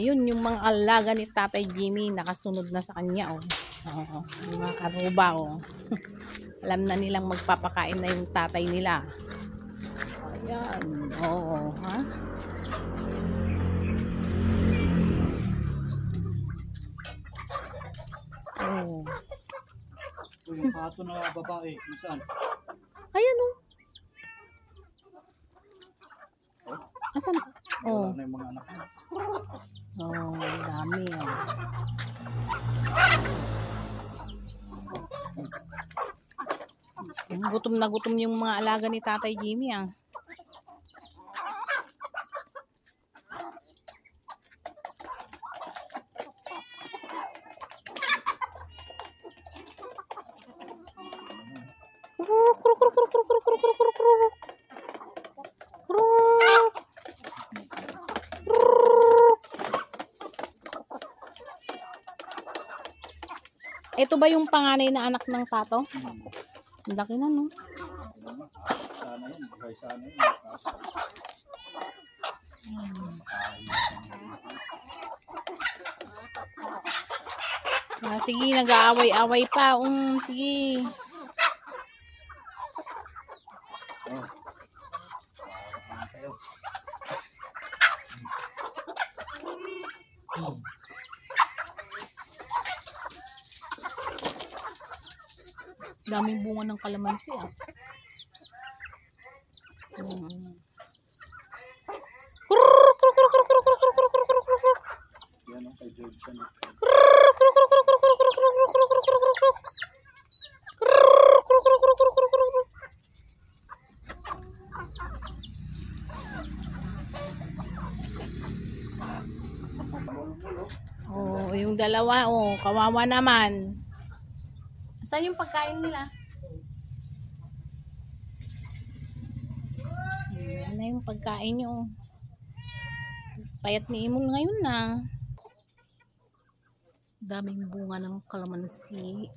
Yun, yung mga alaga ni Tatay Jimmy, nakasunod na sa kanya, oh. Oo, yung mga karuba, oh. Alam na nilang magpapakain na yung tatay nila. Ayan, oo, ha? Oh. Yung pato na babae, saan? Ayan, oh. Asan? Oh. Wala na yung mga anak mo. Oh, dami, oh. Gutom na gutom yung mga alaga ni Tatay Jimmy, ah. Ito ba yung panganay na anak ng pato? Ang laki na, no? Sana yun, bagay sana yun. Ah, sige, nag-aaway-away pa. Sige. Oh. Daming bunga ng kalamansi, ah. Yan ang kay George yan. Oh, yung dalawa, oh, kawawa naman. Saan yung pagkain nila? Yan na yung pagkain nyo. Payat ni Imol ngayon na. Daming bunga ng kalamansi.